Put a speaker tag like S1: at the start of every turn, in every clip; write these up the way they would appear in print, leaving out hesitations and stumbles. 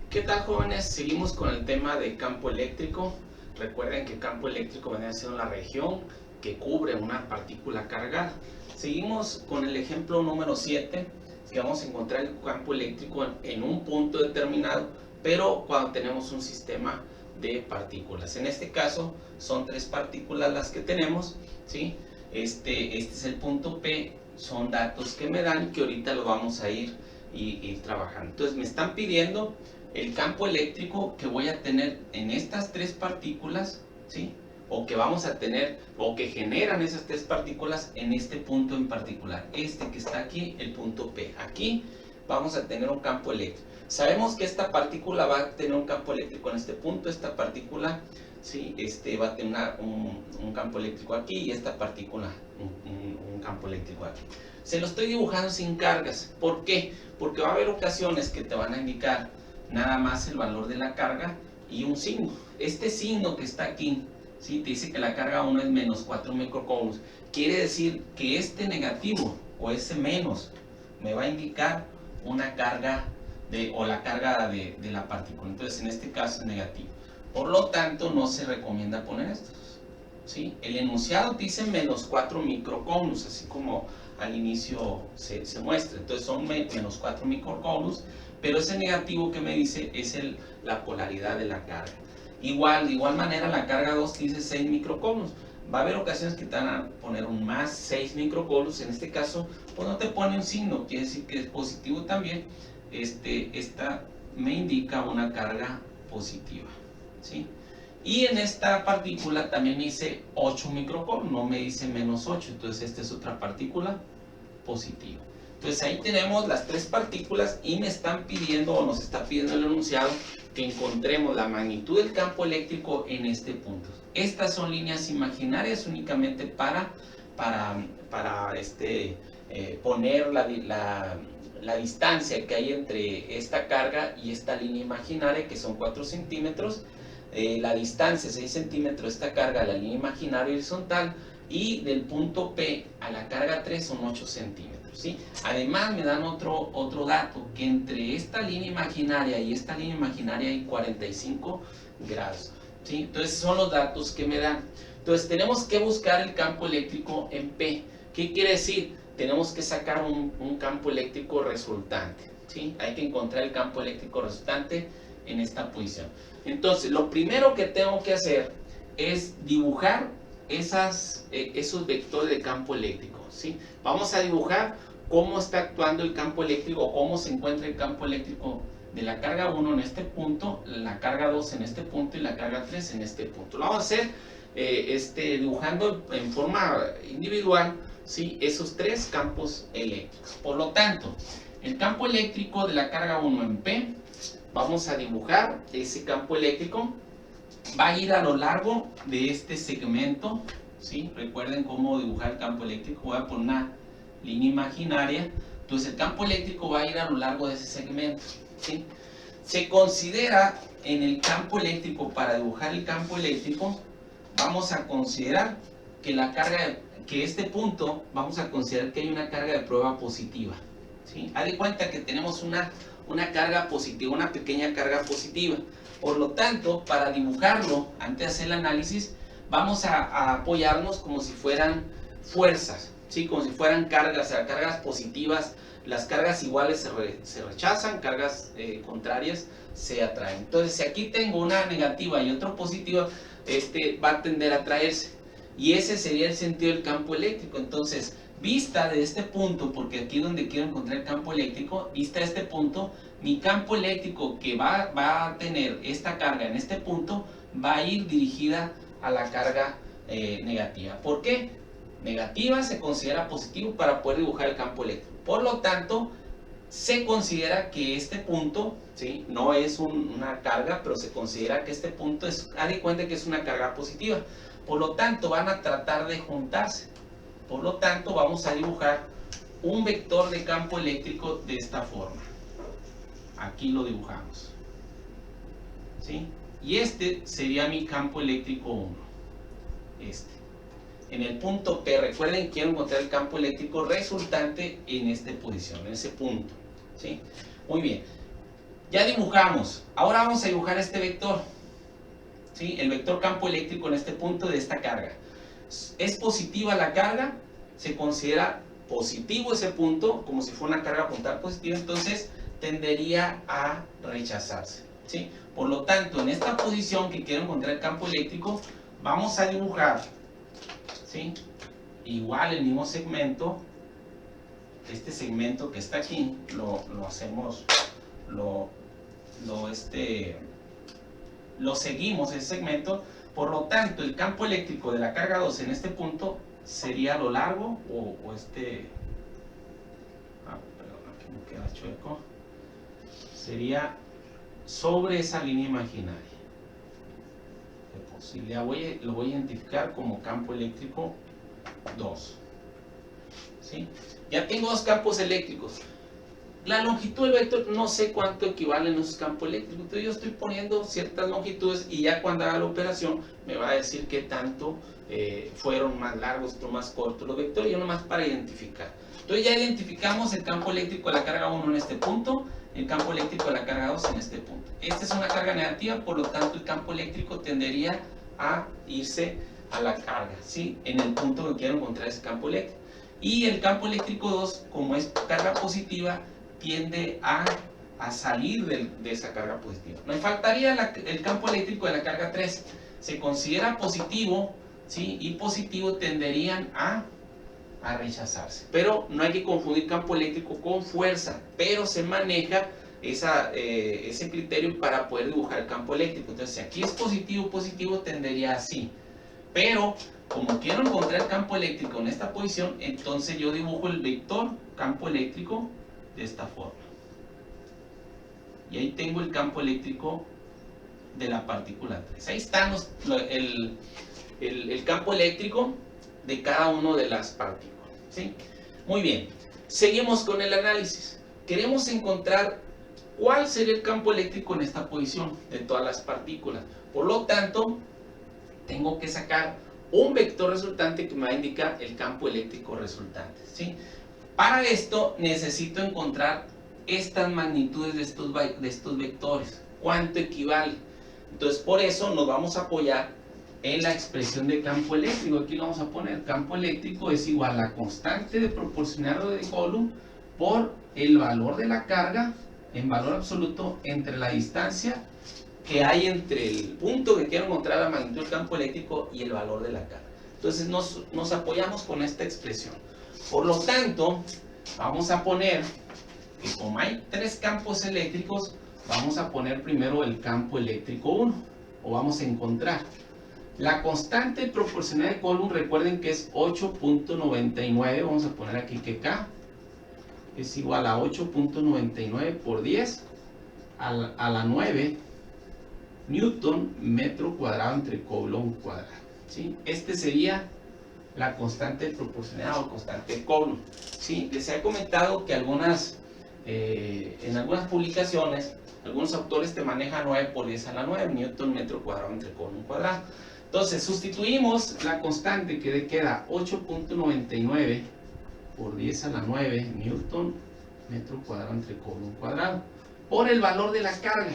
S1: ¿Qué tal, jóvenes? Seguimos con el tema de campo eléctrico. Recuerden que campo eléctrico viene siendo la región que cubre una partícula cargada. Seguimos con el ejemplo número 7, que vamos a encontrar el campo eléctrico en un punto determinado, pero cuando tenemos un sistema de partículas. En este caso son 3 partículas las que tenemos, ¿sí? Este es el punto P, son datos que me dan que ahorita lo vamos a ir trabajando. Entonces me están pidiendo el campo eléctrico que voy a tener en estas 3 partículas, ¿sí? O que vamos a tener, o que generan esas 3 partículas en este punto en particular. Este que está aquí, el punto P. Aquí vamos a tener un campo eléctrico. Sabemos que esta partícula va a tener un campo eléctrico en este punto, esta partícula, ¿sí? Va a tener un campo eléctrico aquí y esta partícula un campo eléctrico aquí. Se lo estoy dibujando sin cargas. ¿Por qué? Porque va a haber ocasiones que te van a indicar nada más el valor de la carga y un signo. Este signo que está aquí, ¿sí? Te dice que la carga 1 es menos 4 microcoulombs. Quiere decir que este negativo o ese menos me va a indicar una carga o la carga de la partícula. Entonces en este caso es negativo. Por lo tanto no se recomienda poner estos, ¿sí? El enunciado te dice menos 4 microcoulombs, así como al inicio se muestra. Entonces son menos 4 microcoulombs, pero ese negativo que me dice es la polaridad de la carga. De igual manera la carga 2 dice 6 microcoulombs. Va a haber ocasiones que te van a poner un más 6 microcoulombs. En este caso, pues no te pone un signo, quiere decir que es positivo también. Esta me indica una carga positiva, ¿sí? Y en esta partícula también me dice 8 microcoulombs, no me dice menos 8, entonces esta es otra partícula positiva. Entonces ahí tenemos las 3 partículas y me están pidiendo, o nos está pidiendo el enunciado, que encontremos la magnitud del campo eléctrico en este punto. Estas son líneas imaginarias únicamente para poner la distancia que hay entre esta carga y esta línea imaginaria, que son 4 centímetros. La distancia 6 centímetros de esta carga a la línea imaginaria horizontal, y del punto P a la carga 3 son 8 centímetros. ¿Sí? Además me dan otro dato, que entre esta línea imaginaria y esta línea imaginaria hay 45 grados. ¿Sí? Entonces son los datos que me dan. Entonces tenemos que buscar el campo eléctrico en P. ¿Qué quiere decir? Tenemos que sacar un campo eléctrico resultante. ¿Sí? Hay que encontrar el campo eléctrico resultante en esta posición. Entonces lo primero que tengo que hacer es dibujar esos vectores de campo eléctrico, ¿sí? Vamos a dibujar cómo está actuando el campo eléctrico, o cómo se encuentra el campo eléctrico de la carga 1 en este punto, la carga 2 en este punto y la carga 3 en este punto. Lo vamos a hacer dibujando en forma individual, ¿sí? Esos 3 campos eléctricos. Por lo tanto, el campo eléctrico de la carga 1 en P, vamos a dibujar ese campo eléctrico. Va a ir a lo largo de este segmento, ¿sí? Recuerden cómo dibujar el campo eléctrico. Voy a poner una línea imaginaria. Entonces el campo eléctrico va a ir a lo largo de ese segmento, ¿sí? Se considera en el campo eléctrico, para dibujar el campo eléctrico, vamos a considerar que este punto, vamos a considerar que hay una carga de prueba positiva, ¿sí? Haz de cuenta que tenemos una carga positiva, una pequeña carga positiva. Por lo tanto, para dibujarlo, antes de hacer el análisis, vamos a apoyarnos como si fueran fuerzas, ¿sí? Como si fueran cargas, o sea, cargas positivas. Las cargas iguales se rechazan, cargas contrarias se atraen. Entonces, si aquí tengo una negativa y otro positivo, va a tender a atraerse. Y ese sería el sentido del campo eléctrico. Entonces, vista de este punto, porque aquí es donde quiero encontrar el campo eléctrico, vista de este punto, mi campo eléctrico que va a tener esta carga en este punto, va a ir dirigida a la carga negativa. ¿Por qué? Negativa se considera positivo para poder dibujar el campo eléctrico. Por lo tanto, se considera que este punto, ¿sí? No es una carga, pero se considera que este punto haz de cuenta que es una carga positiva. Por lo tanto, van a tratar de juntarse. Por lo tanto, vamos a dibujar un vector de campo eléctrico de esta forma. Aquí lo dibujamos, ¿sí? Y este sería mi campo eléctrico 1. En el punto P, recuerden, quiero encontrar el campo eléctrico resultante en esta posición, en ese punto, ¿sí? Muy bien. Ya dibujamos. Ahora vamos a dibujar este vector. ¿Sí? El vector campo eléctrico en este punto de esta carga. Es positiva la carga, se considera positivo ese punto, como si fuera una carga puntal positiva, entonces tendería a rechazarse. ¿Sí? Por lo tanto, en esta posición que quiero encontrar el campo eléctrico, vamos a dibujar, ¿sí? Igual el mismo segmento. Este segmento que está aquí lo hacemos, lo seguimos ese segmento. Por lo tanto, el campo eléctrico de la carga 2 en este punto sería a lo largo perdón, aquí me queda chueco, sería sobre esa línea imaginaria. Lo voy a identificar como campo eléctrico 2. ¿Sí? Ya tengo dos campos eléctricos. La longitud del vector no sé cuánto equivalen esos campos eléctricos, entonces yo estoy poniendo ciertas longitudes y ya cuando haga la operación me va a decir qué tanto fueron más largos o más cortos los vectores, yo nomás para identificar. Entonces ya identificamos el campo eléctrico de la carga 1 en este punto, el campo eléctrico de la carga 2 en este punto. Esta es una carga negativa, por lo tanto el campo eléctrico tendería a irse a la carga, ¿sí? En el punto que quiero encontrar ese campo eléctrico. Y el campo eléctrico 2, como es carga positiva, tiende a salir de esa carga positiva. Me faltaría el campo eléctrico de la carga 3. Se considera positivo, ¿sí? Y positivo tenderían a rechazarse. Pero no hay que confundir campo eléctrico con fuerza, pero se maneja ese criterio para poder dibujar el campo eléctrico. Entonces, si aquí es positivo, positivo tendería así. Pero, como quiero encontrar el campo eléctrico en esta posición, entonces yo dibujo el vector campo eléctrico de esta forma. Y ahí tengo el campo eléctrico de la partícula 3. Ahí está el campo eléctrico de cada una de las partículas. ¿Sí? Muy bien. Seguimos con el análisis. Queremos encontrar cuál sería el campo eléctrico en esta posición de todas las partículas. Por lo tanto, tengo que sacar un vector resultante que me va a indicar el campo eléctrico resultante. ¿Sí? Para esto necesito encontrar estas magnitudes de estos vectores. ¿Cuánto equivale? Entonces, por eso nos vamos a apoyar en la expresión de campo eléctrico. Aquí lo vamos a poner. Campo eléctrico es igual a la constante de proporcional de Coulomb por el valor de la carga en valor absoluto entre la distancia que hay entre el punto que quiero encontrar la magnitud del campo eléctrico y el valor de la carga. Entonces nos apoyamos con esta expresión. Por lo tanto, vamos a poner que como hay tres campos eléctricos, vamos a poner primero el campo eléctrico 1, o vamos a encontrar. La constante proporcional de Coulomb, recuerden que es 8.99, vamos a poner aquí que K es igual a 8.99 por 10 a la 9 Newton metro cuadrado entre Coulomb cuadrado. ¿Sí? Este sería la constante proporcional o constante de Coulomb. ¿Sí? Les he comentado que en algunas publicaciones, algunos autores te manejan 9 por 10 a la 9 Newton metro cuadrado entre Coulomb cuadrado. Entonces, sustituimos la constante que queda 8.99 por 10 a la 9 Newton metro cuadrado entre Coulomb cuadrado por el valor de la carga,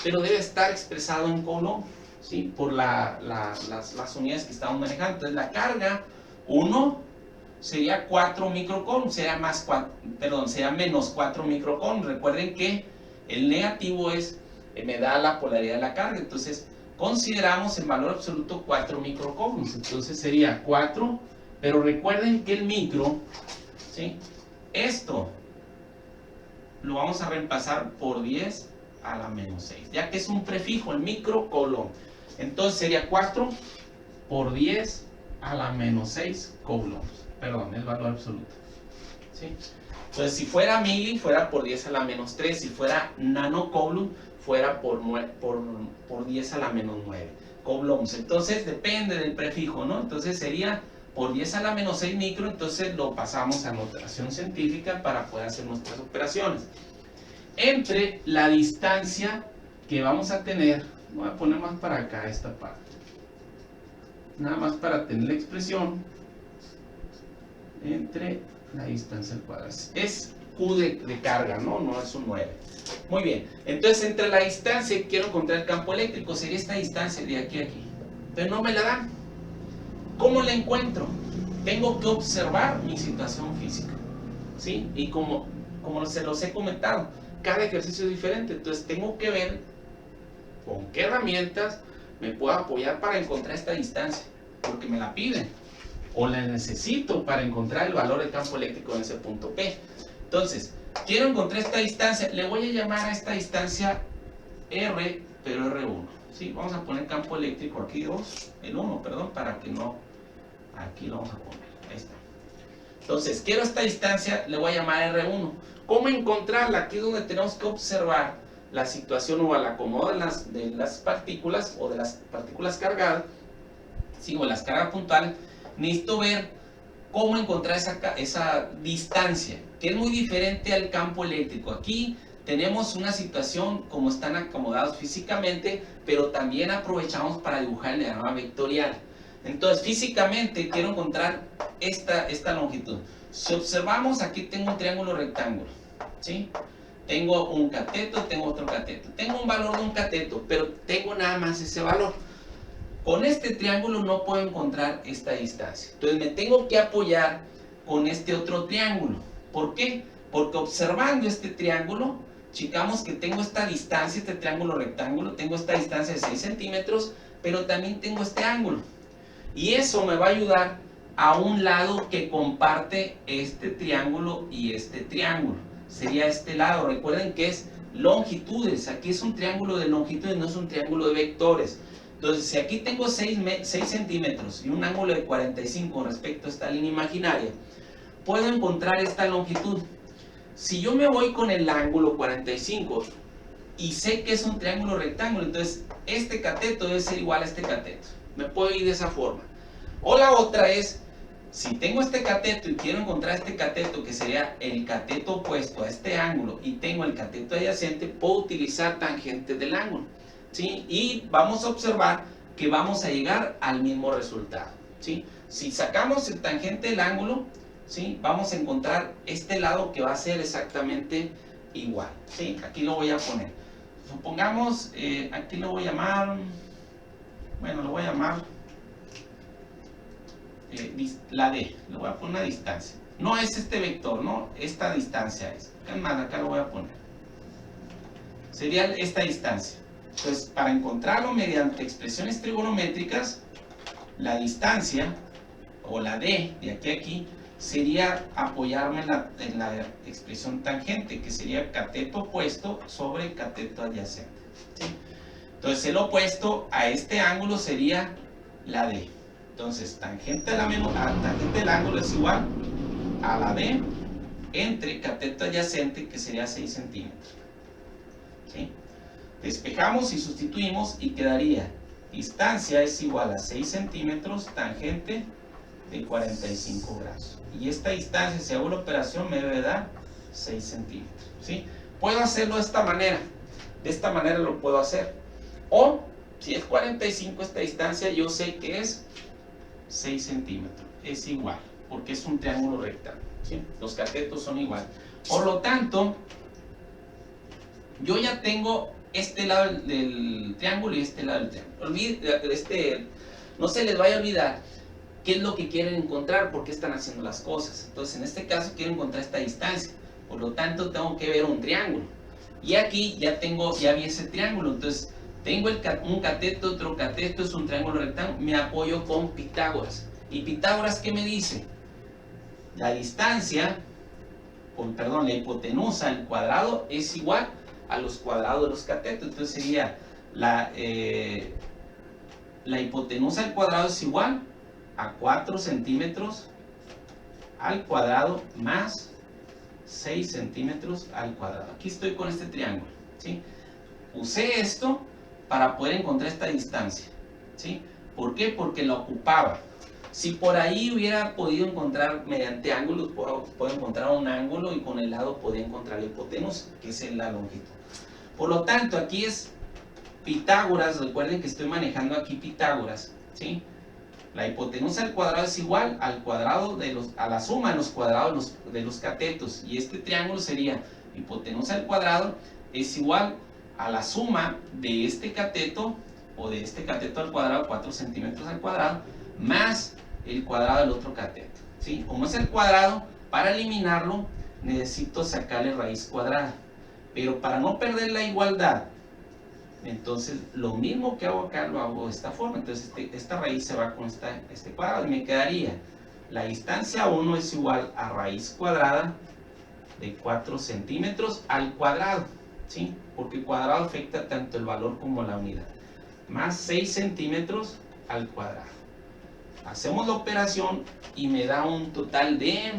S1: pero debe estar expresado en Coulomb, ¿sí? Por las unidades que estamos manejando. Entonces, la carga 1 sería 4 microcoulomb, sería menos 4 microcoulomb. Recuerden que el negativo me da la polaridad de la carga, entonces consideramos en valor absoluto 4 microcoulombs, entonces sería 4, pero recuerden que el micro, ¿sí? Esto lo vamos a reemplazar por 10 a la menos 6, ya que es un prefijo, el microcoulomb. Entonces sería 4 por 10 a la menos 6 coulombs, perdón, el valor absoluto. ¿Sí? Entonces, si fuera mili, fuera por 10 a la menos 3, si fuera nanocoulomb, fuera por 10 a la menos 9 coulombs. Entonces, depende del prefijo, ¿no? Entonces, sería por 10 a la menos 6 micro, entonces lo pasamos a notación científica para poder hacer nuestras operaciones. Entre la distancia que vamos a tener, voy a poner más para acá esta parte, nada más para tener la expresión entre la distancia al cuadrado. Es Q de carga, ¿no? No es un 9. Muy bien, entonces entre la distancia, quiero encontrar el campo eléctrico, sería esta distancia de aquí a aquí. Pero no me la dan. ¿Cómo la encuentro? Tengo que observar mi situación física, ¿sí? Y como se los he comentado, cada ejercicio es diferente, entonces tengo que ver con qué herramientas me puedo apoyar para encontrar esta distancia, porque me la piden, o la necesito para encontrar el valor del campo eléctrico en ese punto P. Entonces, quiero encontrar esta distancia, le voy a llamar a esta distancia R, pero R1. ¿Sí? Vamos a poner campo eléctrico aquí 2, el 1, perdón, para que no, aquí lo vamos a poner, ahí está. Entonces, quiero esta distancia, le voy a llamar R1. ¿Cómo encontrarla? Aquí es donde tenemos que observar la situación o el acomodo de las partículas o de las partículas cargadas, ¿sí? O las cargas puntuales. Necesito ver cómo encontrar esa distancia, que es muy diferente al campo eléctrico. Aquí tenemos una situación como están acomodados físicamente, pero también aprovechamos para dibujar el diagrama vectorial. Entonces, físicamente quiero encontrar esta longitud. Si observamos, aquí tengo un triángulo rectángulo, ¿sí? Tengo un cateto, tengo otro cateto. Tengo un valor de un cateto, pero tengo nada más ese valor. Con este triángulo no puedo encontrar esta distancia. Entonces me tengo que apoyar con este otro triángulo. ¿Por qué? Porque observando este triángulo, checamos que tengo esta distancia, este triángulo rectángulo, tengo esta distancia de 6 centímetros, pero también tengo este ángulo. Y eso me va a ayudar a un lado que comparte este triángulo y este triángulo. Sería este lado. Recuerden que es longitudes. Aquí es un triángulo de longitudes, no es un triángulo de vectores. Entonces, si aquí tengo 6 centímetros y un ángulo de 45 respecto a esta línea imaginaria, puedo encontrar esta longitud. Si yo me voy con el ángulo 45 y sé que es un triángulo rectángulo, entonces este cateto debe ser igual a este cateto. Me puedo ir de esa forma. O la otra es, si tengo este cateto y quiero encontrar este cateto, que sería el cateto opuesto a este ángulo, y tengo el cateto adyacente, puedo utilizar tangentes del ángulo, ¿sí? Y vamos a observar que vamos a llegar al mismo resultado, ¿sí? Si sacamos el tangente del ángulo, ¿sí? Vamos a encontrar este lado que va a ser exactamente igual, ¿sí? Aquí lo voy a poner. Supongamos, aquí lo voy a llamar, bueno, lo voy a llamar la D, le voy a poner una distancia. No es este vector, no, esta distancia es. Acá lo voy a poner. Sería esta distancia. Entonces, para encontrarlo mediante expresiones trigonométricas, la distancia, o la D, de aquí a aquí, sería apoyarme en la expresión tangente, que sería cateto opuesto sobre cateto adyacente, ¿sí? Entonces, el opuesto a este ángulo sería la D. Entonces, tangente del ángulo es igual a la D entre cateto adyacente, que sería 6 centímetros, ¿sí? Despejamos y sustituimos y quedaría distancia es igual a 6 centímetros, tangente de 45 grados. Y esta distancia, si hago la operación, me debe dar 6 centímetros, ¿sí? Puedo hacerlo de esta manera lo puedo hacer. O, si es 45 esta distancia, yo sé que es 6 centímetros, es igual, porque es un triángulo rectángulo, ¿sí? Los catetos son iguales. Por lo tanto, yo ya tengo este lado del triángulo y este lado del triángulo. No se les vaya a olvidar qué es lo que quieren encontrar, por qué están haciendo las cosas. Entonces, en este caso quiero encontrar esta distancia, por lo tanto tengo que ver un triángulo. Y aquí ya vi ese triángulo, entonces tengo un cateto, otro cateto, es un triángulo rectángulo, me apoyo con Pitágoras. ¿Y Pitágoras qué me dice? La distancia, la hipotenusa al cuadrado es igual a los cuadrados de los catetos. Entonces sería la hipotenusa al cuadrado es igual a 4 centímetros al cuadrado más 6 centímetros al cuadrado. Aquí estoy con este triángulo, ¿sí? Usé esto para poder encontrar esta distancia, ¿sí? ¿Por qué? Porque la ocupaba. Si por ahí hubiera podido encontrar mediante ángulos, puedo encontrar un ángulo y con el lado podía encontrar la hipotenusa, que es la longitud. Por lo tanto, aquí es Pitágoras. Recuerden que estoy manejando aquí Pitágoras, ¿sí? La hipotenusa al cuadrado es igual al cuadrado a la suma de los cuadrados de los catetos. Y este triángulo sería hipotenusa al cuadrado es igual a la suma de este cateto, o de este cateto al cuadrado, 4 centímetros al cuadrado, más el cuadrado del otro cateto, ¿sí? Como es el cuadrado, para eliminarlo necesito sacarle raíz cuadrada. Pero para no perder la igualdad, entonces lo mismo que hago acá lo hago de esta forma. Entonces esta raíz se va con este cuadrado y me quedaría la distancia 1 es igual a raíz cuadrada de 4 centímetros al cuadrado, ¿sí? Porque el cuadrado afecta tanto el valor como la unidad, más 6 centímetros al cuadrado. Hacemos la operación y me da un total de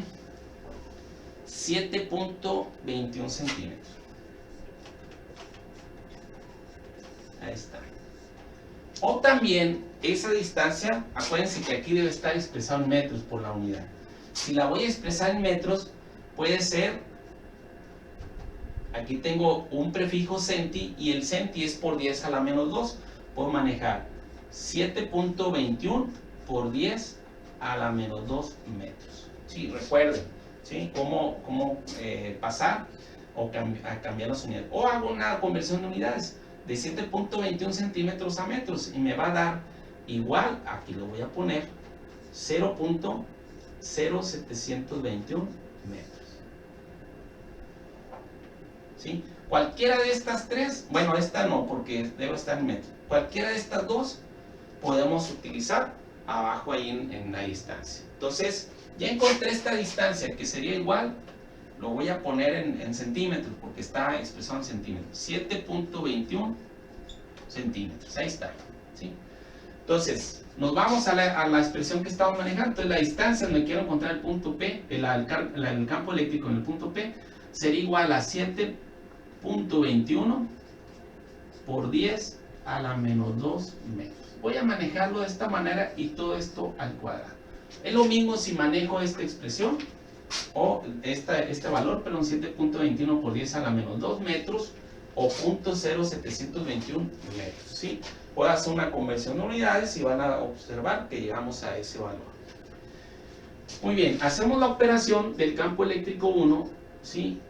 S1: 7.21 centímetros. Ahí está. O también esa distancia, acuérdense que aquí debe estar expresado en metros por la unidad. Si la voy a expresar en metros, puede ser, aquí tengo un prefijo centi y el centi es por 10 a la menos 2. Puedo manejar 7.21 por 10 a la menos 2 metros. Sí, recuerden, ¿sí? Cómo pasar o cambiar las unidades. O hago una conversión de unidades de 7.21 centímetros a metros y me va a dar igual, aquí lo voy a poner, 0.0721 metros. ¿Sí? Cualquiera de estas tres, bueno, esta no, porque debe estar en metros. Cualquiera de estas dos podemos utilizar abajo ahí en la distancia. Entonces, ya encontré esta distancia que sería igual, lo voy a poner en centímetros porque está expresado en centímetros. 7.21 centímetros, ahí está, ¿sí? Entonces, nos vamos a la expresión que estamos manejando. Entonces, la distancia donde quiero encontrar el punto P, el campo eléctrico en el punto P, sería igual a 7.21 por 10 a la menos 2 metros. Voy a manejarlo de esta manera y todo esto al cuadrado. Es lo mismo si manejo esta expresión o este valor, perdón, 7.21 por 10 a la menos 2 metros o 0.0721 metros, ¿sí? Puedo hacer una conversión de unidades y van a observar que llegamos a ese valor. Muy bien, hacemos la operación del campo eléctrico 1, ¿sí?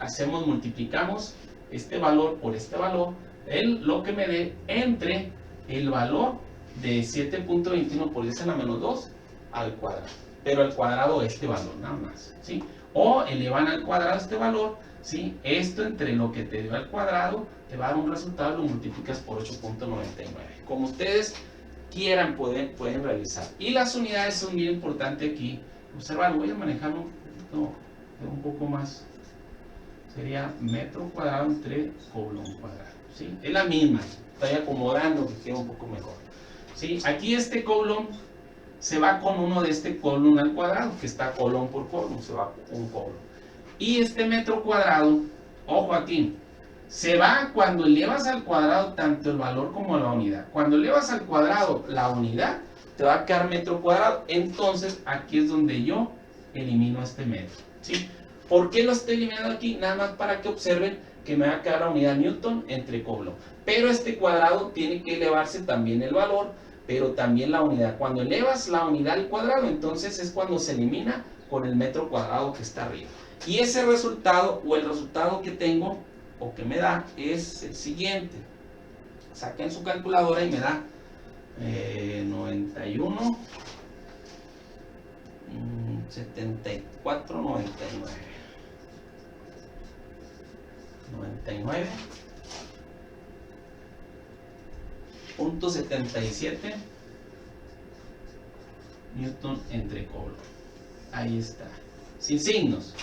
S1: Multiplicamos este valor por este valor, lo que me dé entre el valor de 7.21 por 10 a la menos 2 al cuadrado. Pero al cuadrado este valor, nada más, ¿sí? O elevan al cuadrado este valor, ¿sí? Esto entre lo que te dio al cuadrado te va a dar un resultado, lo multiplicas por 8.99. Como ustedes quieran, pueden realizar. Y las unidades son bien importantes aquí. Observa, voy a manejarlo un poco más. Sería metro cuadrado entre coulomb cuadrado, ¿sí? Es la misma, estoy acomodando que quede un poco mejor, ¿sí? Aquí este coulomb se va con uno de este coulomb al cuadrado, que está coulomb por coulomb, se va un coulomb. Y este metro cuadrado, ojo aquí, se va cuando elevas al cuadrado tanto el valor como la unidad. Cuando elevas al cuadrado la unidad, te va a quedar metro cuadrado. Entonces aquí es donde yo elimino este metro, ¿sí? ¿Por qué lo estoy eliminando aquí? Nada más para que observen que me va a quedar la unidad Newton entre coulomb. Pero este cuadrado tiene que elevarse también el valor, pero también la unidad. Cuando elevas la unidad al cuadrado, entonces es cuando se elimina con el metro cuadrado que está arriba. Y ese resultado, o el resultado que tengo, o que me da, es el siguiente. Saquen su calculadora y me da 91, 74, 99. 99.77 Newton entre coulomb. Ahí está, sin signos.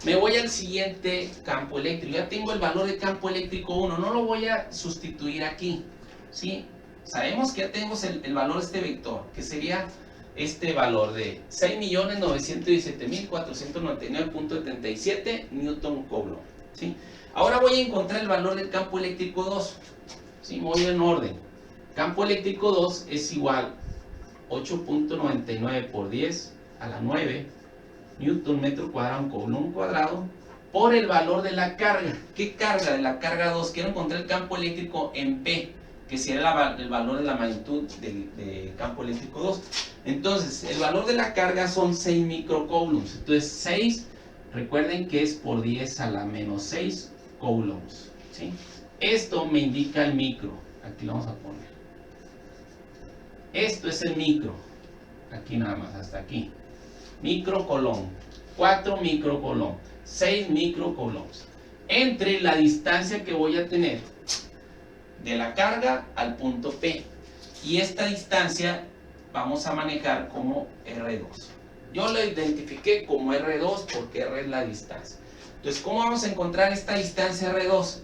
S1: Me voy al siguiente campo eléctrico. Ya tengo el valor de campo eléctrico 1. No lo voy a sustituir aquí, ¿sí? Sabemos que ya tengo el valor de este vector, que sería este valor de 6.917.499.77 Newton coulomb, ¿sí? Ahora voy a encontrar el valor del campo eléctrico 2, ¿sí? Voy en orden. Campo eléctrico 2 es igual 8.99 por 10 a la 9 Newton metro cuadrado en coulomb cuadrado por el valor de la carga. ¿Qué carga? De la carga 2. Quiero encontrar el campo eléctrico en P, que sería el valor de la magnitud del campo eléctrico 2. Entonces, el valor de la carga son 6 microcoulombs. Entonces, 6, recuerden que es por 10 a la menos 6 coulombs, ¿sí? Esto me indica el micro. Aquí lo vamos a poner. Esto es el micro. Aquí nada más, hasta aquí. Microcoulomb. 4 microcoulomb. 6 microcoulombs. Entre la distancia que voy a tener de la carga al punto P. Y esta distancia vamos a manejar como R2. Yo lo identifiqué como R2 porque R es la distancia. Entonces, ¿cómo vamos a encontrar esta distancia R2?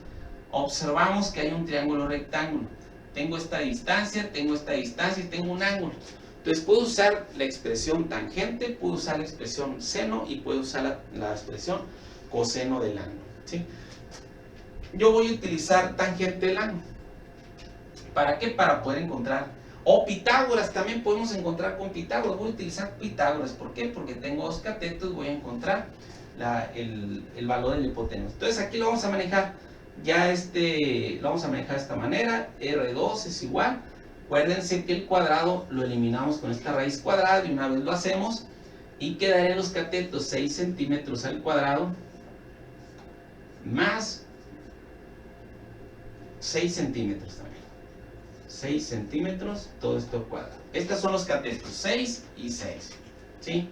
S1: Observamos que hay un triángulo rectángulo. Tengo esta distancia y tengo un ángulo. Entonces, puedo usar la expresión tangente, puedo usar la expresión seno y puedo usar la expresión coseno del ángulo, ¿sí? Yo voy a utilizar tangente del ángulo. ¿Para qué? Para poder encontrar. O Pitágoras, también podemos encontrar con Pitágoras. Voy a utilizar Pitágoras. ¿Por qué? Porque tengo dos catetos, voy a encontrar el valor del hipotenusa. Entonces aquí lo vamos a manejar. Ya lo vamos a manejar de esta manera. R2 es igual. Acuérdense que el cuadrado lo eliminamos con esta raíz cuadrada. Y una vez lo hacemos. Y quedarían los catetos 6 centímetros al cuadrado. Más 6 centímetros también. 6 centímetros, todo esto cuadrado. Estos son los catetos, 6 y 6. ¿Sí?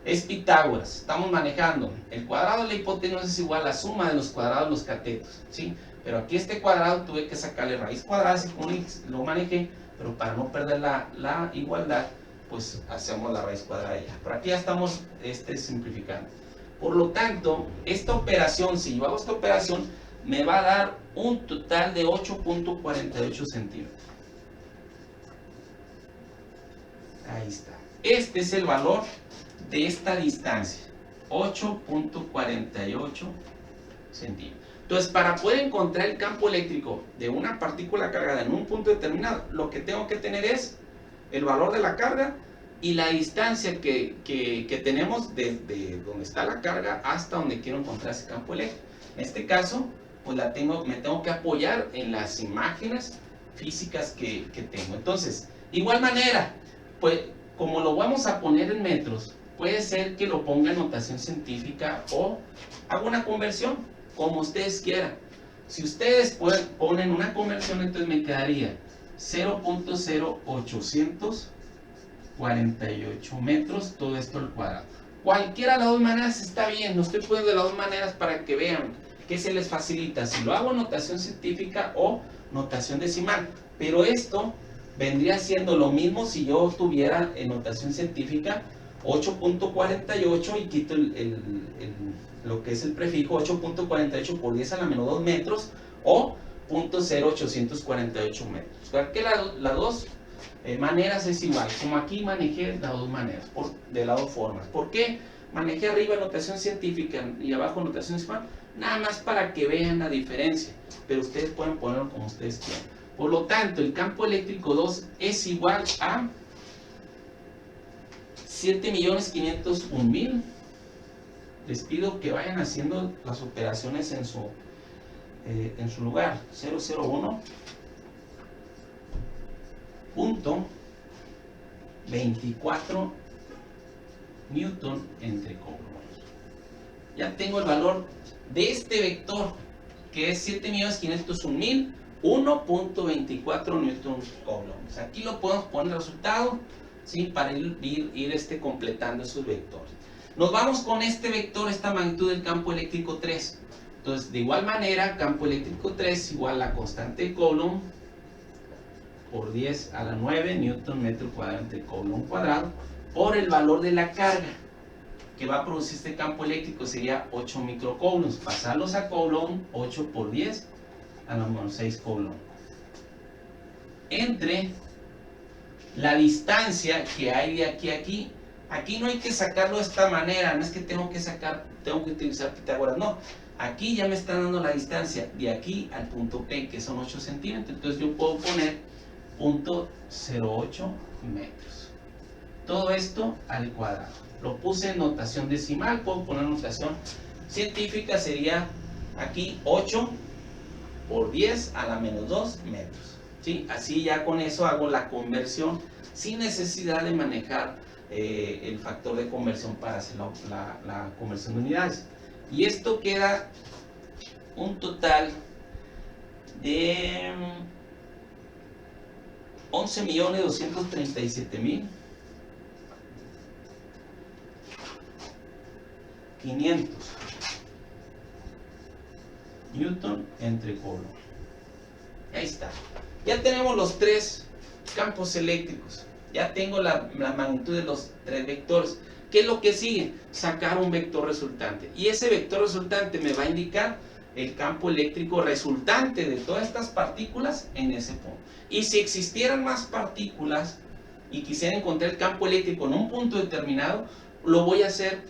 S1: Es Pitágoras. Estamos manejando. El cuadrado de la hipotenusa es igual a la suma de los cuadrados de los catetos. ¿Sí? Pero aquí este cuadrado tuve que sacarle raíz cuadrada, así como lo manejé. Pero para no perder la igualdad, pues hacemos la raíz cuadrada ya. Por aquí ya estamos simplificando. Por lo tanto, esta operación, si yo hago esta operación, me va a dar un total de 8.48 centímetros. Ahí está. Este es el valor de esta distancia. 8.48 centímetros. Entonces, para poder encontrar el campo eléctrico de una partícula cargada en un punto determinado, lo que tengo que tener es el valor de la carga y la distancia que tenemos desde donde está la carga hasta donde quiero encontrar ese campo eléctrico. En este caso, pues me tengo que apoyar en las imágenes físicas que tengo. Entonces, igual manera, pues como lo vamos a poner en metros, puede ser que lo ponga en notación científica o haga una conversión, como ustedes quieran. Si ustedes ponen una conversión, entonces me quedaría 0.0848 metros, todo esto al cuadrado. Cualquiera de las dos maneras está bien, lo estoy poniendo de las dos maneras para que vean que se les facilita, si lo hago en notación científica o notación decimal. Pero esto vendría siendo lo mismo si yo tuviera en notación científica 8.48 y quito lo que es el prefijo 8.48 por 10 a la menos 2 metros o 0.0848 metros. Cualquiera de las dos maneras es igual, como aquí manejé las dos maneras, de las dos formas. ¿Por qué manejé arriba notación científica y abajo notación decimal? Nada más para que vean la diferencia, pero ustedes pueden ponerlo como ustedes quieran. Por lo tanto, el campo eléctrico 2 es igual a 7.501.000. Les pido que vayan haciendo las operaciones en su lugar. 001.24 newton entre coulombs. Ya tengo el valor de este vector, que es 7.501.000, 1.24 newton coulombs. Aquí lo podemos poner el resultado, ¿sí? Para ir completando esos vectores. Nos vamos con este vector, esta magnitud del campo eléctrico 3. Entonces, de igual manera, campo eléctrico 3 igual a la constante de Coulomb por 10 a la 9 newton metro cuadrado entre Coulomb cuadrado por el valor de la carga que va a producir este campo eléctrico, sería 8 microcoulombs. Pasarlos a Coulomb, 8 por 10 a la menos 6 Coulomb. Entre la distancia que hay de aquí a aquí. Aquí no hay que sacarlo de esta manera, no es que tengo que utilizar Pitágoras, no. Aquí ya me están dando la distancia de aquí al punto P, que son 8 centímetros. Entonces yo puedo poner 0.08 metros. Todo esto al cuadrado. Lo puse en notación decimal, puedo poner notación científica, sería aquí 8 por 10 a la menos 2 metros. ¿sí? Así ya con eso hago la conversión sin necesidad de manejar el factor de conversión para hacer la conversión de unidades. Y esto queda un total de 11.237.500 Newton entre Coulomb. Ahí está. Ya tenemos los tres campos eléctricos. Ya tengo la magnitud de los tres vectores. ¿Qué es lo que sigue? Sacar un vector resultante. Y ese vector resultante me va a indicar el campo eléctrico resultante de todas estas partículas en ese punto. Y si existieran más partículas y quisiera encontrar el campo eléctrico en un punto determinado, lo voy a hacer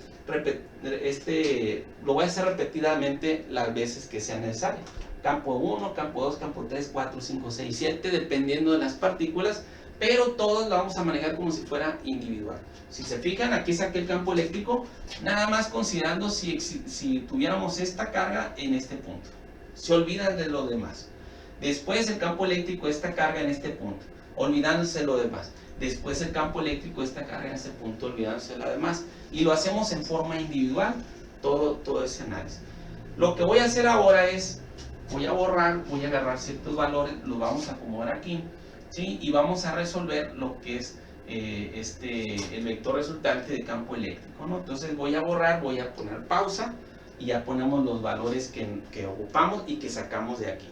S1: repetidamente las veces que sea necesario. Campo 1, campo 2, campo 3, 4, 5, 6, 7, dependiendo de las partículas, pero todos lo vamos a manejar como si fuera individual. Si se fijan, aquí saqué el campo eléctrico, nada más considerando si tuviéramos esta carga en este punto. Se olvidan de lo demás. Después el campo eléctrico, esta carga en este punto, olvidándose de lo demás. Después el campo eléctrico, esta carga en ese punto, olvidándose de lo demás. Y lo hacemos en forma individual, todo ese análisis. Lo que voy a hacer ahora es, voy a borrar, voy a agarrar ciertos valores, los vamos a acomodar aquí, ¿sí? Y vamos a resolver lo que es el vector resultante de campo eléctrico, ¿no? Entonces voy a borrar, voy a poner pausa y ya ponemos los valores que ocupamos y que sacamos de aquí.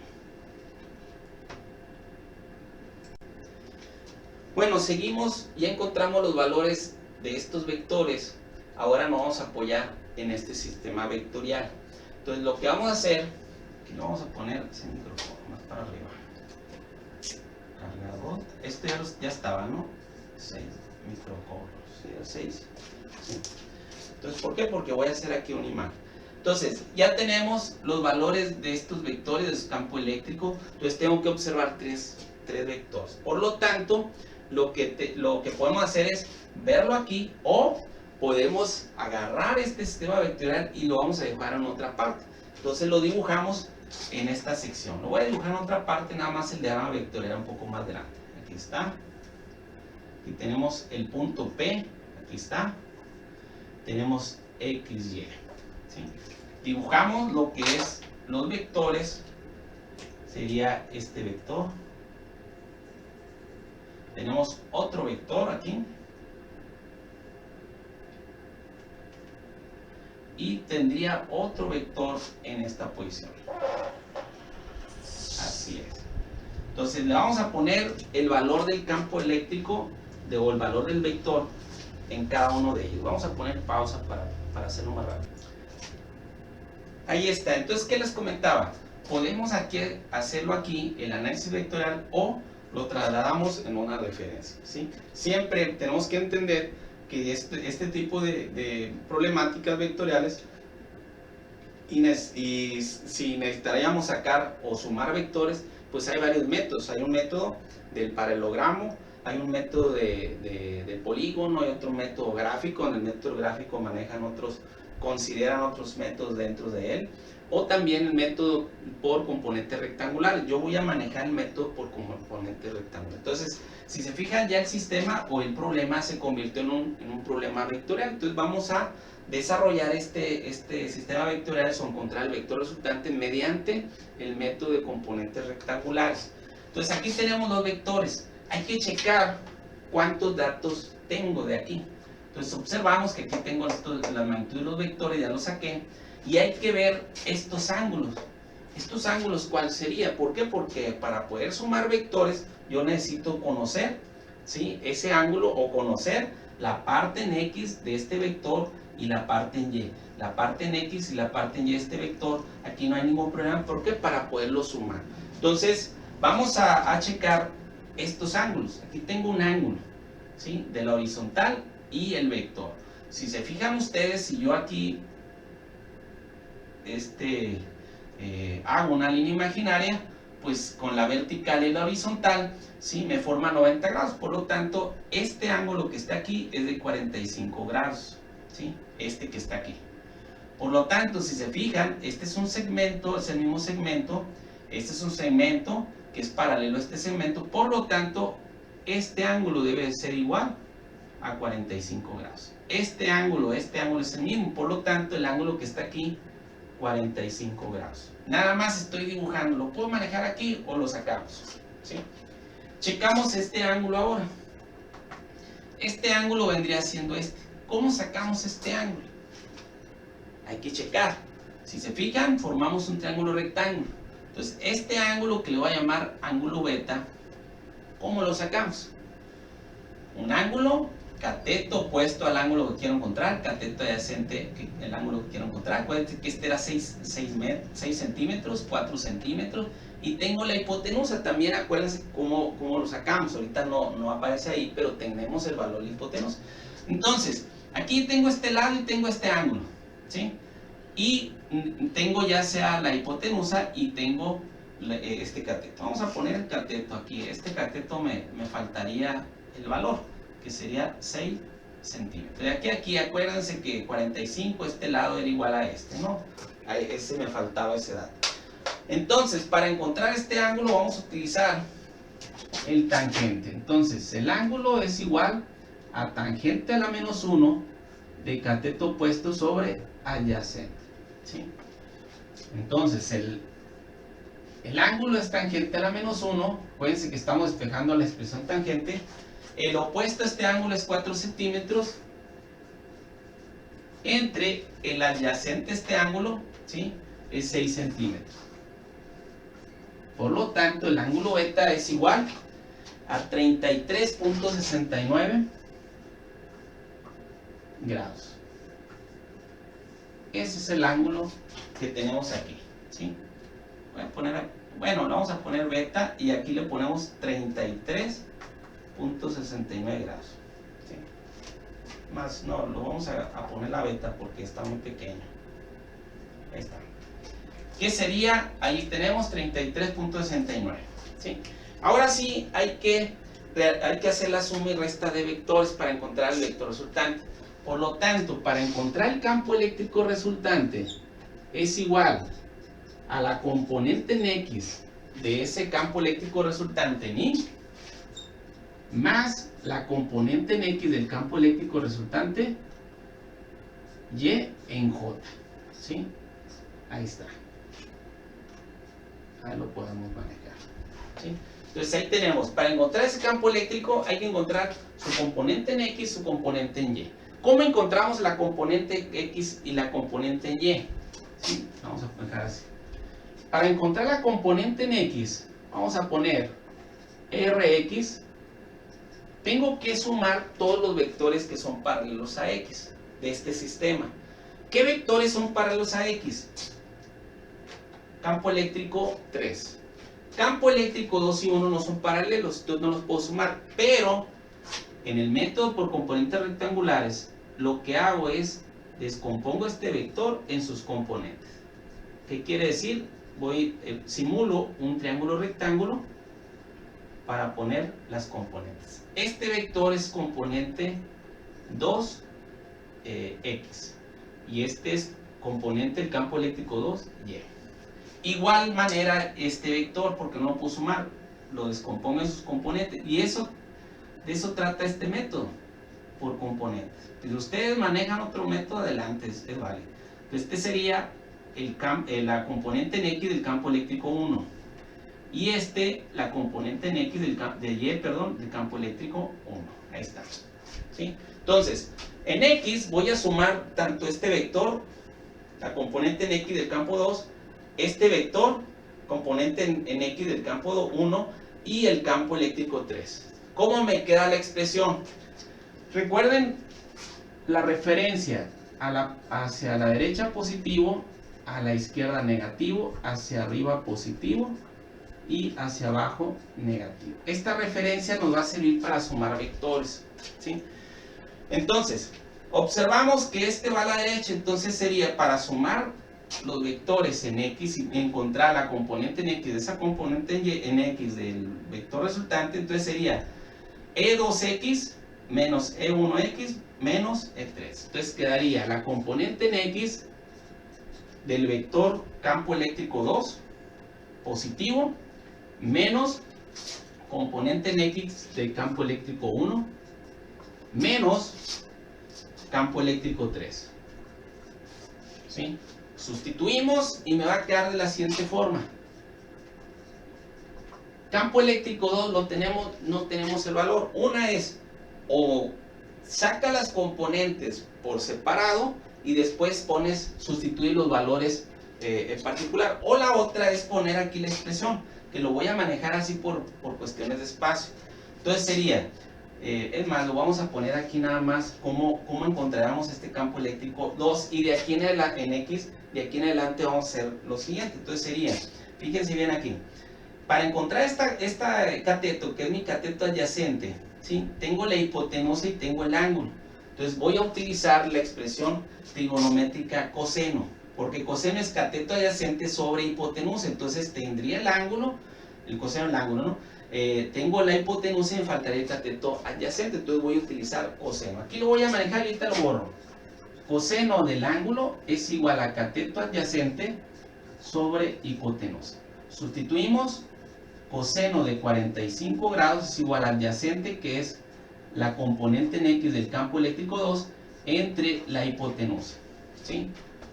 S1: Bueno, seguimos, ya encontramos los valores de estos vectores. Ahora nos vamos a apoyar en este sistema vectorial. Entonces lo que vamos a hacer, aquí lo vamos a poner ese micrófono más para arriba. Cargador, este ya estaba, ¿no? 6 microcoros, ¿sí? 6. ¿Sí? Entonces, ¿por qué? Porque voy a hacer aquí una imagen. Entonces, ya tenemos los valores de estos vectores de su campo eléctrico. Entonces tengo que observar tres vectores. Por lo tanto, lo que podemos hacer es verlo aquí, o podemos agarrar este sistema vectorial y lo vamos a dibujar en otra parte. Entonces lo dibujamos en esta sección. Lo voy a dibujar en otra parte, nada más el diagrama vectorial un poco más grande. Aquí está. Aquí tenemos el punto P. Aquí está. Tenemos XY. ¿Sí? Dibujamos lo que es los vectores. Sería este vector. Tenemos otro vector aquí. Y tendría otro vector en esta posición. Así es. Entonces le vamos a poner el valor del campo eléctrico o el valor del vector en cada uno de ellos. Vamos a poner pausa para hacerlo más rápido. Ahí está. Entonces, ¿qué les comentaba? Podemos hacerlo aquí, el análisis vectorial, o lo trasladamos en una referencia, ¿sí? Siempre tenemos que entender que este tipo de problemáticas vectoriales, y si necesitaríamos sacar o sumar vectores, pues hay varios métodos. Hay un método del paralelogramo, hay un método de polígono, hay otro método gráfico. En el método gráfico consideran otros métodos dentro de él, o también el método por componentes rectangulares. Yo voy a manejar el método por componentes rectangulares. Entonces, si se fijan, ya el sistema o el problema se convirtió en un problema vectorial. Entonces vamos a desarrollar este sistema vectorial o encontrar el vector resultante mediante el método de componentes rectangulares. Entonces aquí tenemos los vectores. Hay que checar cuántos datos tengo de aquí. Entonces observamos que aquí tengo la magnitud de los vectores, ya los saqué. Y hay que ver estos ángulos. ¿Estos ángulos cuál sería? ¿Por qué? Porque para poder sumar vectores yo necesito conocer, ¿sí?, ese ángulo, o conocer la parte en X de este vector y la parte en Y. La parte en X y la parte en Y de este vector, aquí no hay ningún problema. ¿Por qué? Para poderlo sumar. Entonces vamos a checar estos ángulos. Aquí tengo un ángulo, ¿sí?, de la horizontal y el vector. Si se fijan ustedes, si yo aquí hago una línea imaginaria, pues con la vertical y la horizontal, ¿sí?, me forma 90 grados. Por lo tanto, este ángulo que está aquí es de 45 grados, ¿sí?, este que está aquí. Por lo tanto, si se fijan, este es un segmento, es el mismo segmento. Este es un segmento que es paralelo a este segmento, por lo tanto, este ángulo debe ser igual a 45 grados. Este ángulo es el mismo, por lo tanto, el ángulo que está aquí, 45 grados. Nada más estoy dibujando, lo puedo manejar aquí o lo sacamos, ¿sí? Checamos este ángulo ahora. Este ángulo vendría siendo este. ¿Cómo sacamos este ángulo? Hay que checar. Si se fijan, formamos un triángulo rectángulo. Entonces, este ángulo que le voy a llamar ángulo beta, ¿cómo lo sacamos? Un ángulo cateto opuesto al ángulo que quiero encontrar, cateto adyacente el ángulo que quiero encontrar. Acuérdense que este era 6 centímetros, 4 centímetros. Y tengo la hipotenusa también, acuérdense cómo lo sacamos. Ahorita no aparece ahí, pero tenemos el valor de hipotenusa. Entonces, aquí tengo este lado y tengo este ángulo, ¿sí? Y tengo ya sea la hipotenusa y tengo este cateto. Vamos a poner el cateto aquí. Este cateto me faltaría el valor, que sería 6 centímetros. De aquí a aquí, acuérdense que 45, este lado era igual a este, ¿no? A ese me faltaba ese dato. Entonces, para encontrar este ángulo vamos a utilizar el tangente. Entonces, el ángulo es igual a tangente a la menos 1 de cateto opuesto sobre adyacente, ¿sí? Entonces, el ángulo es tangente a la menos 1. Acuérdense que estamos despejando la expresión tangente. El opuesto a este ángulo es 4 centímetros. Entre el adyacente a este ángulo, ¿sí?, es 6 centímetros. Por lo tanto, el ángulo beta es igual a 33.69 grados. Ese es el ángulo que tenemos aquí, ¿sí? Voy a poner, bueno, lo vamos a poner beta y aquí le ponemos 33.69 grados, ¿sí? Más no, lo vamos a poner la beta porque está muy pequeño. Ahí está. ¿Qué sería? Ahí tenemos 33.69, ¿sí? Ahora sí hay que hacer la suma y resta de vectores para encontrar el vector resultante. Por lo tanto, para encontrar el campo eléctrico resultante es igual a la componente en X de ese campo eléctrico resultante en Y más la componente en X del campo eléctrico resultante Y en J, ¿sí? Ahí está. Ahí lo podemos manejar, ¿sí? Entonces ahí tenemos, para encontrar ese campo eléctrico hay que encontrar su componente en X, su componente en Y. ¿Cómo encontramos la componente X y la componente en Y? ¿Sí? Vamos a dejar así. Para encontrar la componente en X, vamos a poner Rx. Tengo que sumar todos los vectores que son paralelos a X de este sistema. ¿Qué vectores son paralelos a X? Campo eléctrico 3. Campo eléctrico 2 y 1 no son paralelos, entonces no los puedo sumar. Pero en el método por componentes rectangulares, lo que hago es descompongo este vector en sus componentes. ¿Qué quiere decir? Simulo un triángulo rectángulo para poner las componentes. Este vector es componente 2, X. Y este es componente del campo eléctrico 2, Y. Igual manera este vector, porque no lo puedo sumar, lo descompongo en sus componentes. Y de eso trata este método, por componentes. Si ustedes manejan otro método, adelante, es válido. Este sería la componente en X del campo eléctrico 1. Y la componente en X del campo eléctrico 1. Ahí está, ¿sí? Entonces, en X voy a sumar tanto este vector, la componente en X del campo 2, este vector, componente en X del campo 1 y el campo eléctrico 3. ¿Cómo me queda la expresión? Recuerden la referencia hacia la derecha positivo, a la izquierda negativo, hacia arriba positivo y hacia abajo negativo. Esta referencia nos va a servir para sumar vectores, ¿sí? Entonces, observamos que este va a la derecha, entonces sería para sumar los vectores en X y encontrar la componente en X de esa componente en X del vector resultante, entonces sería E2X menos E1X menos E3. Entonces quedaría la componente en X del vector campo eléctrico 2 positivo menos componente en X del campo eléctrico 1 menos campo eléctrico 3. ¿Sí? Sustituimos y me va a quedar de la siguiente forma. Campo eléctrico 2 no tenemos el valor. Una es o saca las componentes por separado y después sustituir los valores en particular. O la otra es poner aquí la expresión, que lo voy a manejar así por cuestiones de espacio. Entonces sería, es más, lo vamos a poner aquí nada más cómo encontráramos este campo eléctrico 2 y de aquí en X, de aquí en adelante vamos a hacer lo siguiente. Entonces sería, fíjense bien aquí, para encontrar esta cateto, que es mi cateto adyacente, ¿sí? Tengo la hipotenusa y tengo el ángulo. Entonces voy a utilizar la expresión trigonométrica coseno, porque coseno es cateto adyacente sobre hipotenusa. Entonces tendría el ángulo, el coseno del ángulo, ¿no? Tengo la hipotenusa y me faltaría el cateto adyacente. Entonces voy a utilizar coseno. Aquí lo voy a manejar y ahorita lo borro. Coseno del ángulo es igual a cateto adyacente sobre hipotenusa. Sustituimos. Coseno de 45 grados es igual al adyacente, que es la componente en X del campo eléctrico 2 entre la hipotenusa. ¿Sí?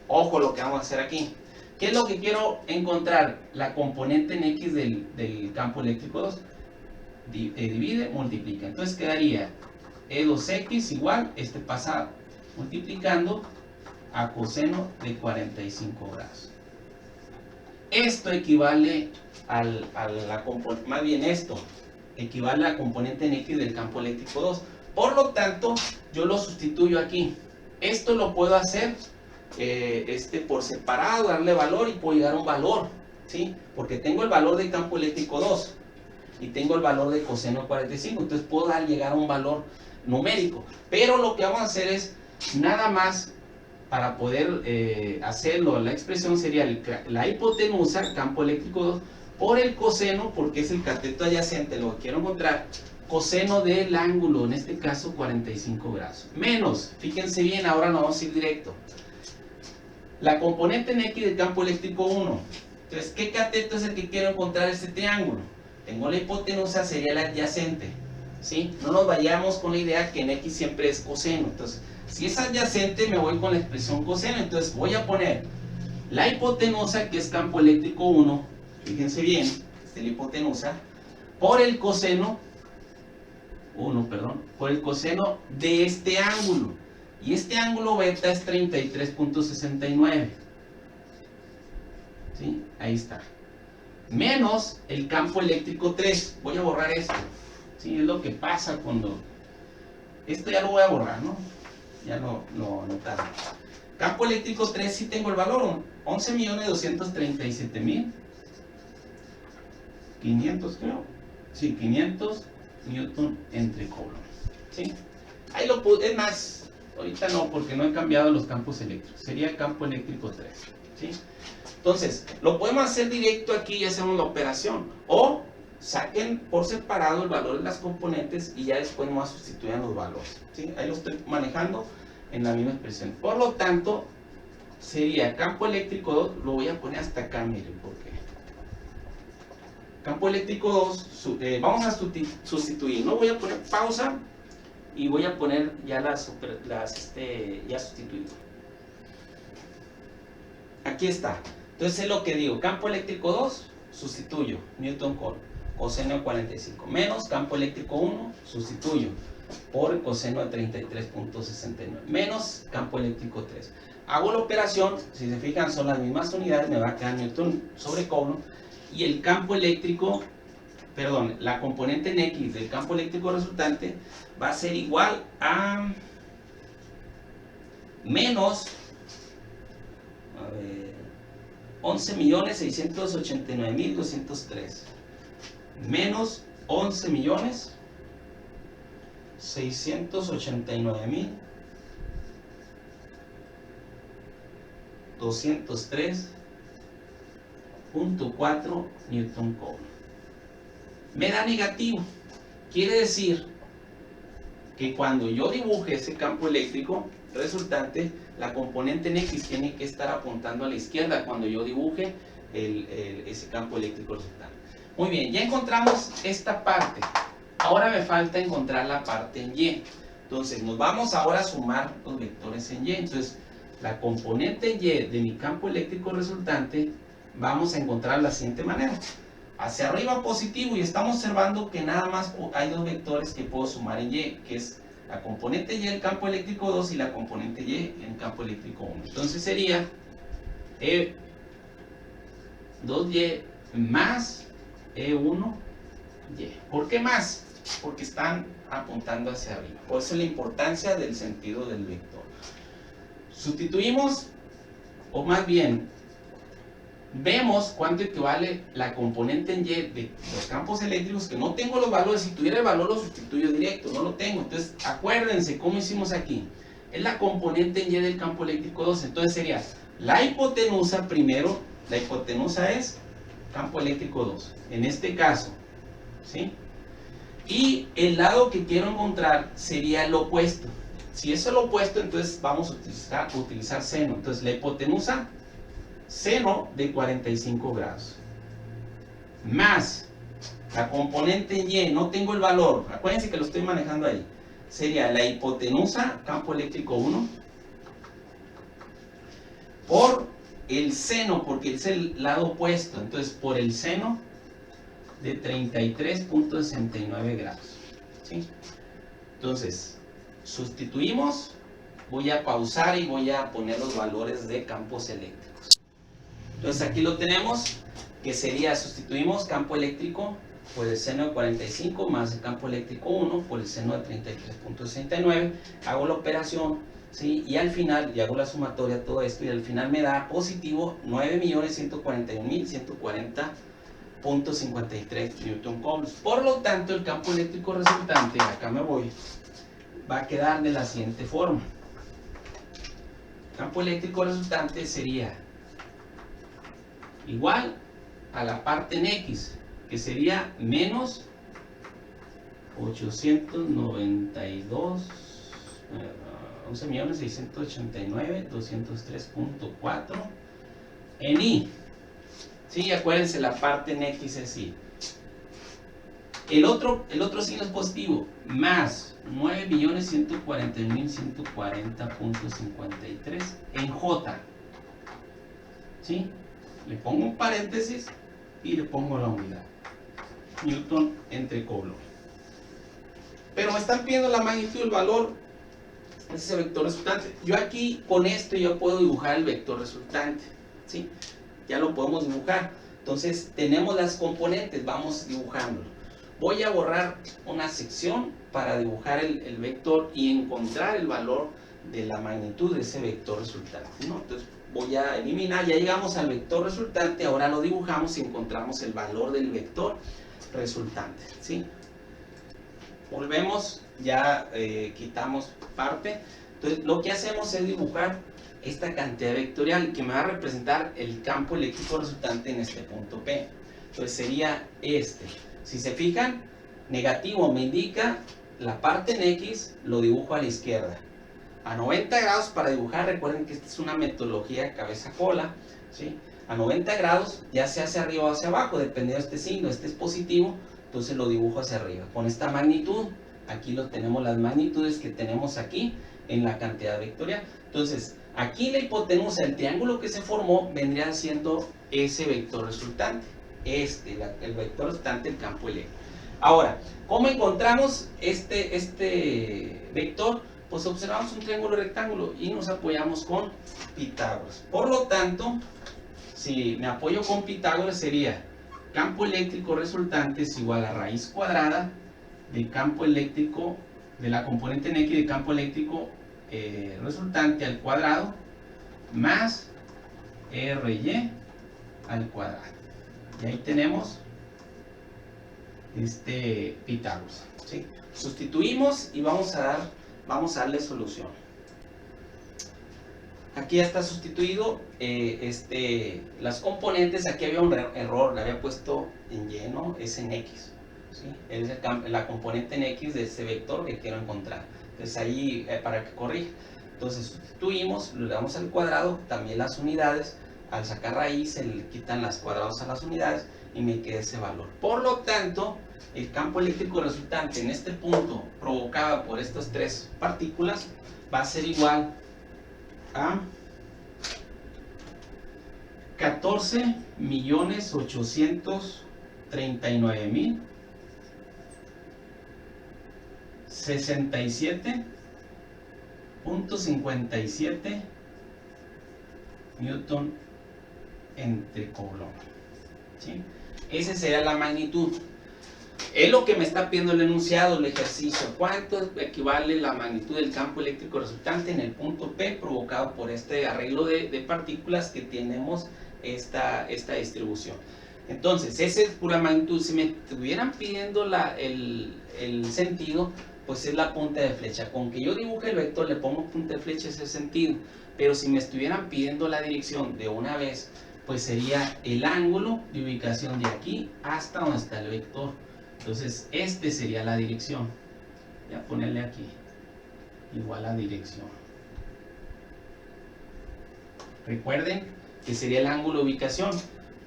S1: Ojo lo que vamos a hacer aquí. ¿Qué es lo que quiero encontrar? La componente en X del campo eléctrico 2. Divide, multiplica. Entonces quedaría E2X igual, pasa multiplicando a coseno de 45 grados. Esto equivale más bien esto equivale a la componente en X del campo eléctrico 2. Por lo tanto, yo lo sustituyo aquí. Esto lo puedo hacer por separado, darle valor y puedo llegar a un valor, ¿sí? Porque tengo el valor del campo eléctrico 2 y tengo el valor de coseno de 45. Entonces puedo llegar a un valor numérico. Pero lo que vamos a hacer es nada más. Para poder hacerlo, la expresión sería la hipotenusa, campo eléctrico 2, por el coseno, porque es el cateto adyacente, lo que quiero encontrar, coseno del ángulo, en este caso 45 grados. Menos, fíjense bien, ahora no vamos a ir directo. La componente en X del campo eléctrico 1. Entonces, ¿qué cateto es el que quiero encontrar este triángulo? Tengo la hipotenusa, sería la adyacente. ¿Sí? No nos vayamos con la idea que en X siempre es coseno. Entonces, si es adyacente, me voy con la expresión coseno. Entonces voy a poner la hipotenusa, que es campo eléctrico 1, fíjense bien, esta es la hipotenusa, por el coseno, por el coseno de este ángulo. Y este ángulo beta es 33.69. ¿Sí? Ahí está. Menos el campo eléctrico 3. Voy a borrar esto. ¿Sí? Es lo que pasa cuando... Esto ya lo voy a borrar, ¿no? Ya lo notaron. Campo eléctrico 3 sí tengo el valor, 11.237.500, creo. Sí, 500 newton entre coulomb. ¿Sí? Ahí lo puse, es más, ahorita no, porque no he cambiado los campos eléctricos. Sería campo eléctrico 3. ¿Sí? Entonces, lo podemos hacer directo aquí y hacemos la operación. O saquen por separado el valor de las componentes y ya después nomás sustituyan los valores. ¿Sí? Ahí lo estoy manejando en la misma expresión. Por lo tanto, sería campo eléctrico 2, lo voy a poner hasta acá, miren, porque campo eléctrico 2, vamos a sustituir, no voy a poner pausa y voy a poner ya ya sustituido. Aquí está. Entonces es lo que digo, campo eléctrico 2, sustituyo, Newton Coulomb, coseno de 45, menos campo eléctrico 1, sustituyo, por coseno de 33.69, menos campo eléctrico 3. Hago la operación, si se fijan son las mismas unidades, me va a quedar Newton sobre Coulomb, y el campo eléctrico, perdón, la componente en X del campo eléctrico resultante va a ser igual a menos 11.689.203 menos 11.689.203.4 Newton Coulomb. Me da negativo. Quiere decir que cuando yo dibuje ese campo eléctrico resultante, la componente en X tiene que estar apuntando a la izquierda cuando yo dibuje ese campo eléctrico resultante. Muy bien, ya encontramos esta parte. Ahora me falta encontrar la parte en Y. Entonces, nos vamos ahora a sumar los vectores en Y. Entonces, la componente en Y de mi campo eléctrico resultante, vamos a encontrar de la siguiente manera. Hacia arriba positivo, y estamos observando que nada más hay dos vectores que puedo sumar en Y, que es la componente Y del campo eléctrico 2 y la componente Y en el campo eléctrico 1. Entonces sería E2Y más E1Y. ¿Por qué más? Porque están apuntando hacia arriba. Por eso la importancia del sentido del vector. Sustituimos, o más bien, vemos cuánto equivale la componente en Y de los campos eléctricos, que no tengo los valores. Si tuviera el valor lo sustituyo directo, no lo tengo. Entonces, acuérdense cómo hicimos aquí. Es la componente en Y del campo eléctrico 2. Entonces sería la hipotenusa primero. La hipotenusa es campo eléctrico 2. En este caso, ¿sí? Y el lado que quiero encontrar sería el opuesto. Si es el opuesto, entonces vamos a utilizar seno. Entonces la hipotenusa, seno de 45 grados. Más la componente en Y, no tengo el valor, acuérdense que lo estoy manejando ahí. Sería la hipotenusa, campo eléctrico 1, por el seno, porque es el lado opuesto. Entonces por el seno de 33.69 grados. ¿Sí? Entonces, sustituimos, voy a pausar y voy a poner los valores de campos eléctricos. Entonces aquí lo tenemos, que sería, sustituimos campo eléctrico por el seno de 45 más el campo eléctrico 1 por el seno de 33.69. Hago la operación, ¿sí? Y al final, y hago la sumatoria de todo esto, y al final me da positivo 9.141.140.53 Newton Coulombs. Por lo tanto, el campo eléctrico resultante, acá me voy, va a quedar de la siguiente forma. El campo eléctrico resultante sería igual a la parte en X, que sería menos 892, 11.689.203.4 en Y. Sí, acuérdense, la parte en X es Y. El otro signo es positivo, más 9.141.140.53 en J. ¿Sí? Le pongo un paréntesis y le pongo la unidad. Newton entre Coulomb. Pero me están pidiendo la magnitud del valor. Ese es el vector resultante. Yo aquí con esto ya puedo dibujar el vector resultante. ¿Sí? Ya lo podemos dibujar. Entonces tenemos las componentes, vamos dibujándolo. Voy a borrar una sección para dibujar el vector y encontrar el valor de la magnitud de ese vector resultante, ¿no? Entonces voy a eliminar, ya llegamos al vector resultante, ahora lo dibujamos y encontramos el valor del vector resultante, ¿sí? Volvemos, ya quitamos parte. Entonces lo que hacemos es dibujar esta cantidad vectorial que me va a representar el campo eléctrico resultante en este punto P. Entonces sería este. Si se fijan, negativo me indica la parte en X, lo dibujo a la izquierda. A 90 grados para dibujar, recuerden que esta es una metodología cabeza-cola, ¿sí? A 90 grados ya sea hacia arriba o hacia abajo, dependiendo de este signo. Este es positivo, entonces lo dibujo hacia arriba. Con esta magnitud, aquí lo tenemos, las magnitudes que tenemos aquí en la cantidad vectorial. Entonces, aquí la hipotenusa, el triángulo que se formó, vendría siendo ese vector resultante. El vector resultante del campo eléctrico. Ahora, ¿cómo encontramos este vector? Pues observamos un triángulo rectángulo y nos apoyamos con Pitágoras. Por lo tanto, si me apoyo con Pitágoras sería campo eléctrico resultante es igual a raíz cuadrada del campo eléctrico, de la componente en X de campo eléctrico resultante al cuadrado más RY al cuadrado. Y ahí tenemos Pitágoras, ¿sí? Sustituimos y vamos a darle solución. Aquí ya está sustituido las componentes. Aquí había un error, le había puesto en Y, ¿no? Es en X, ¿sí? Es la componente en X de ese vector que quiero encontrar. Entonces ahí para que corrija. Entonces sustituimos, le damos al cuadrado, también las unidades. Al sacar raíz se le quitan las cuadrados a las unidades y me queda ese valor. Por lo tanto, el campo eléctrico resultante en este punto provocado por estas tres partículas va a ser igual a 14.839.067.57 Newton entre Coulomb. ¿Sí? Esa sería la magnitud. Es lo que me está pidiendo el enunciado, el ejercicio. ¿Cuánto equivale la magnitud del campo eléctrico resultante en el punto P provocado por este arreglo de partículas que tenemos esta distribución? Entonces, esa es pura magnitud. Si me estuvieran pidiendo el sentido, pues es la punta de flecha. Con que yo dibuje el vector, le pongo punta de flecha, es el sentido. Pero si me estuvieran pidiendo la dirección de una vez, pues sería el ángulo de ubicación de aquí hasta donde está el vector. Entonces, este sería la dirección. Voy a ponerle aquí, igual a dirección. Recuerden que sería el ángulo de ubicación.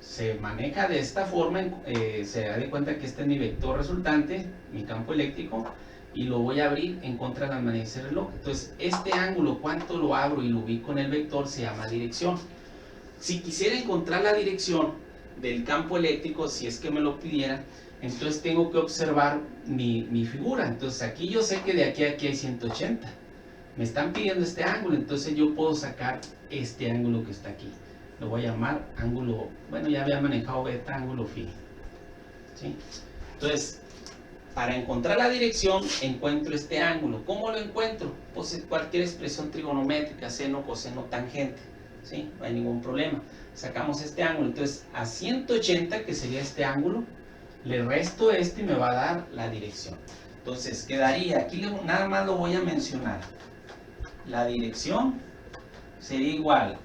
S1: Se maneja de esta forma, se da de cuenta que este es mi vector resultante, mi campo eléctrico, y lo voy a abrir en contra de la manera de ese reloj. Entonces, este ángulo, cuánto lo abro y lo ubico en el vector, se llama dirección. Si quisiera encontrar la dirección del campo eléctrico, si es que me lo pidieran, entonces tengo que observar mi figura. Entonces aquí yo sé que de aquí a aquí hay 180. Me están pidiendo este ángulo, entonces yo puedo sacar este ángulo que está aquí. Lo voy a llamar ángulo, bueno, ya había manejado beta, ángulo phi. ¿Sí? Entonces, para encontrar la dirección, encuentro este ángulo. ¿Cómo lo encuentro? Pues cualquier expresión trigonométrica, seno, coseno, tangente. ¿Sí? No hay ningún problema. Sacamos este ángulo. Entonces, a 180, que sería este ángulo, le resto este y me va a dar la dirección. Entonces, quedaría, aquí nada más lo voy a mencionar. La dirección sería igual,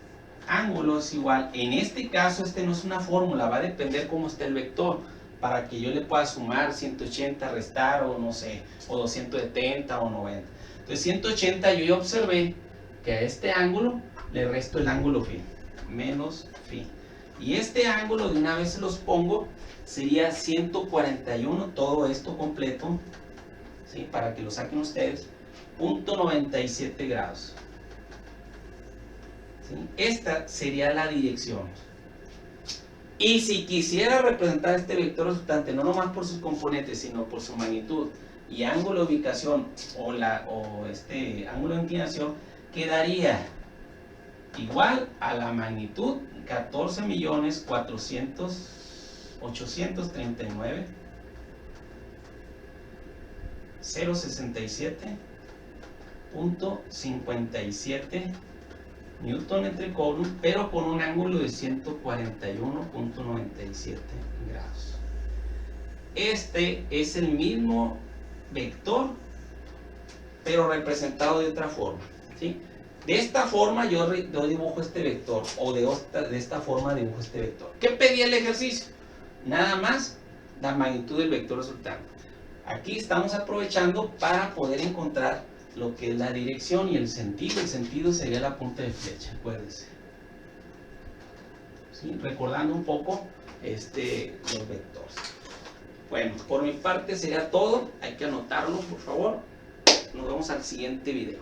S1: ángulo es igual, en este caso este no es una fórmula, va a depender cómo está el vector, para que yo le pueda sumar 180, restar o no sé, o 270 o 90. Entonces 180 yo ya observé que a este ángulo le resto el ángulo phi, menos phi. Y este ángulo de una vez se los pongo, sería 141, todo esto completo, ¿sí? Para que lo saquen ustedes, .97 grados. ¿Sí? Esta sería la dirección. Y si quisiera representar este vector resultante, no nomás por sus componentes, sino por su magnitud y ángulo de ubicación o este ángulo de inclinación, quedaría igual a la magnitud 14.839.067.57 Newton entre Coulomb, pero con un ángulo de 141.97 grados. Este es el mismo vector, pero representado de otra forma, ¿sí? De esta forma yo dibujo este vector, o de esta forma dibujo este vector. ¿Qué pedía el ejercicio? Nada más la magnitud del vector resultante. Aquí estamos aprovechando para poder encontrar lo que es la dirección y el sentido. El sentido sería la punta de flecha, acuérdense. ¿Sí? Recordando un poco los vectores. Bueno, por mi parte sería todo. Hay que anotarlo, por favor. Nos vemos al siguiente video.